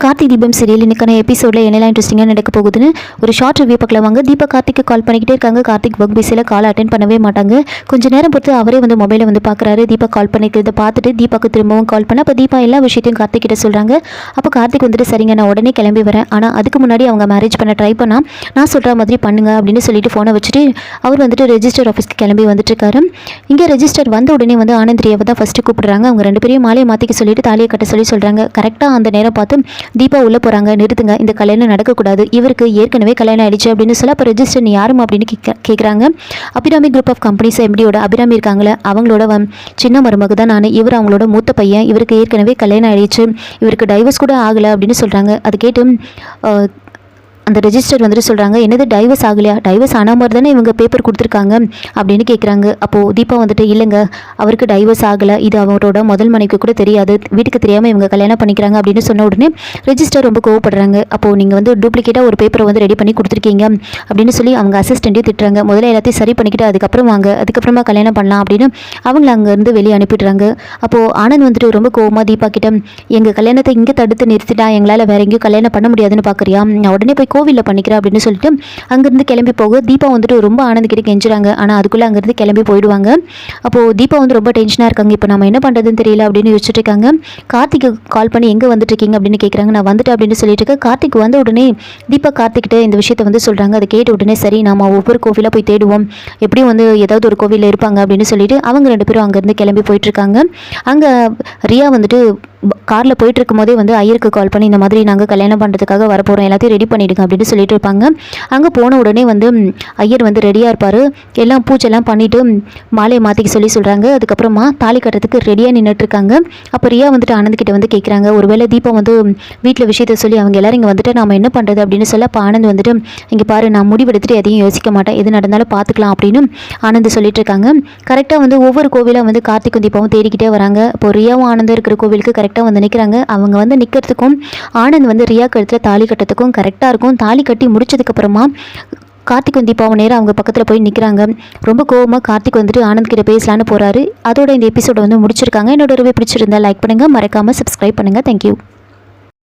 கார்த்திக் தீபம் சீரியல் இன்னைக்கான எபிசோடில் என்னெல்லாம் இன்ட்ரெஸ்டிங்காக நடக்க போகுதுன்னு ஒரு ஷார்ட் ரிவ்யூ பார்க்கலாம் வாங்க. தீபா கார்த்திக்கு கால் பண்ணிக்கிட்டே இருக்காங்க. கார்த்திக் ஒர்க் பிஸியில் கால் அட்டென்ட் பண்ணவே மாட்டாங்க. கொஞ்சம் நேரம் பொறுத்து அவரே வந்து மொபைலை வந்து பார்க்குறாரு. தீபா கால் பண்ணிக்கிறத பார்த்துட்டு தீபாவுக்கு திரும்பவும் கால் பண்ண அப்போ தீபா எல்லா விஷயத்தையும் கார்த்திக் கிட்ட சொல்கிறாங்க. அப்போ கார்த்திக் வந்துட்டு சரிங்க நான் உடனே கிளம்பி வரேன், ஆனால் அதுக்கு முன்னாடி அவங்க மேரேஜ் பண்ண ட்ரை பண்ணால் நான் சொல்கிற மாதிரி பண்ணுங்க அப்படின்னு சொல்லிட்டு ஃபோனை வச்சுட்டு அவர் வந்துட்டு ரெஜிஸ்டர் ஆஃபீஸ்க்கு கிளம்பி வந்துட்டு இருக்காரு. இங்கே ரெஜிஸ்டர் வந்த உடனே வந்து ஆனந்திரியாவை தான் ஃபஸ்ட்டு கூப்பிடுறாங்க. அவங்க ரெண்டு பேரையும் மாலையை மாற்றிக்க சொல்லிட்டு தாலியை கட்ட சொல்கிறாங்க. கரெக்டாக அந்த நேரம் பார்த்து தீபா உள்ளே போகிறாங்க. நிறுத்துங்க, இந்த கல்யாணம் நடக்கக்கூடாது, இவருக்கு ஏற்கனவே கல்யாணம் ஆயிடுச்சு அப்படின்னு சொல்ல அப்போ ரெஜிஸ்டர் நீ யாரும் அப்படின்னு கேட்குறாங்க. அபிராமி குரூப் ஆஃப் கம்பெனிஸ் எம்டியோட அபிராமி இருக்காங்களே அவங்களோட சின்ன மருமக தான் நான், இவர் அவங்களோட மூத்த பையன், இவருக்கு ஏற்கனவே கல்யாணம் ஆயிடுச்சு, இவருக்கு டைவர்ஸ் கூட ஆகலை அப்படின்னு சொல்கிறாங்க. அது கேட்டு அந்த ரெஜிஸ்டர் வந்துட்டு சொல்கிறாங்க, என்னது டைவர்ஸ் ஆகலையா, டைவர்ஸ் ஆன மாதிரி தானே இவங்க பேப்பர் கொடுத்துருக்காங்க அப்படின்னு கேட்குறாங்க. அப்போது தீபா வந்துட்டு இல்லைங்க அவருக்கு டைவர்ஸ் ஆகலை, இது அவரோட முதல் மனைவிக்கு கூட தெரியாது, வீட்டுக்கு தெரியாமல் இவங்க கல்யாணம் பண்ணிக்கிறாங்க அப்படின்னு சொன்ன உடனே ரெஜிஸ்டர் ரொம்ப கோவப்படுறாங்க. அப்போது நீங்கள் வந்து டூப்ளிகேட்டாக ஒரு பேப்பரை வந்து ரெடி பண்ணி கொடுத்துருக்கீங்க அப்படின்னு சொல்லி அவங்க அசிஸ்டண்ட்டையும் திட்டுறாங்க. முதல்ல எல்லாத்தையும் சரி பண்ணிக்கிட்டு அதுக்கப்புறமா கல்யாணம் பண்ணலாம் அப்படின்னு அவங்கள அங்கேருந்து வெளியே அனுப்பிடுறாங்க. அப்போது ஆனந்த் வந்துட்டு ரொம்ப கோவமாக தீபா கிட்ட எங்கள் கல்யாணத்தை இங்கே தடுத்து நிறுத்திட்டா எங்களால் வேற எங்கேயும் கல்யாணம் பண்ண முடியாதுன்னு பார்க்குறியா, நான் உடனே போய் கோவிலில் பண்ணிக்கிறேன் அப்படின்னு சொல்லிட்டு அங்கேருந்து கிளம்பி போக தீபா வந்துட்டு ரொம்ப ஆனந்த்கிட்ட கெஞ்சுறாங்க. ஆனால் அதுக்குள்ளே அங்கேருந்து கிளம்பி போயிடுவாங்க. அப்போது தீபா வந்து ரொம்ப டென்ஷனாக இருக்காங்க. இப்போ நம்ம என்ன பண்ணுறதுன்னு தெரியல அப்படின்னு யோசிச்சுட்டு இருக்காங்க. கார்த்திக்கு கால் பண்ணி எங்கே வந்துட்டு இருக்கீங்க அப்படின்னு கேட்குறாங்க. நான் வந்துட்டு அப்படின்னு சொல்லிட்டு இருக்கேன். கார்த்திக் வந்த உடனே தீபா கார்த்திக்கிட்ட இந்த விஷயத்தை வந்து சொல்கிறாங்க. அதை கேட்ட உடனே சரி நம்ம ஒவ்வொரு கோவிலாக போய் தேடுவோம், எப்படியும் வந்து ஏதாவது ஒரு கோவிலில் இருப்பாங்க அப்படின்னு சொல்லிட்டு அவங்க ரெண்டு பேரும் அங்கேருந்து கிளம்பி போயிட்டுருக்காங்க. அங்கே ரியா வந்துட்டு காரில் போயிட்டு இருக்கும் போதே வந்து ஐயருக்கு கால் பண்ணி இந்த மாதிரி நாங்கள் கல்யாணம் பண்ணுறதுக்காக வரப்போகிறோம், எல்லாத்தையும் ரெடி பண்ணிவிடுங்க அப்படின்னு சொல்லிட்டு இருப்பாங்க. அங்கே போன உடனே வந்து ஐயர் வந்து ரெடியாக இருப்பார், எல்லாம் பூச்செல்லாம் பண்ணிவிட்டு மாலையை மாற்றிக்க சொல்கிறாங்க. அதுக்கப்புறமா தாலி கட்டுறதுக்கு ரெடியாக நின்றுட்டுருக்காங்க. அப்போ ரியா வந்துட்டு ஆனந்த்கிட்ட வந்து கேட்குறாங்க, ஒருவேளை தீபம் வந்து வீட்டில் விஷயத்தை சொல்லி அவங்க எல்லோரும் இங்கே வந்துட்டு நாம் என்ன பண்ணுறது அப்படின்னு சொல்ல அப்போ ஆனந்த் வந்துட்டு இங்கே பாரு நான் முடிவெடுத்துட்டு எதையும் யோசிக்க மாட்டேன், எது நடந்தாலும் பார்த்துக்கலாம் அப்படின்னு ஆனந்த் சொல்லிட்டு இருக்காங்க. கரெக்டாக வந்து ஒவ்வொரு கோவிலாக வந்து கார்த்திக்கும் தீபாவும் தேடிக்கிட்டே வராங்க. இப்போ ரியாவும் ஆனந்தம் இருக்கிற கோவிலுக்கு கரெக்டாக வந்து நிற்கிறாங்க. அவங்க வந்து நிற்கிறதுக்கும் ஆனந்த் வந்து ரியா கழுத்தில் தாலி கட்டுறதுக்கும் கரெக்டாக இருக்கும். தாலி கட்டி முடிச்சதுக்கப்புறமா கார்த்திக் தீபாவும் நேரம் அவங்க பக்கத்தில் போய் நிற்கிறாங்க. ரொம்ப கோவமாக கார்த்திக் வந்துட்டு ஆனந்த் கிட்ட பேசலான்னு போகிறாரு. அதோட இந்த எபிசோட வந்து முடிச்சிருக்காங்க. என்னோட ரிவ்யூ பிடிச்சிருந்தா லைக் பண்ணுங்கள், மறக்காமல் சப்ஸ்கிரைப் பண்ணுங்கள். தேங்க்யூ.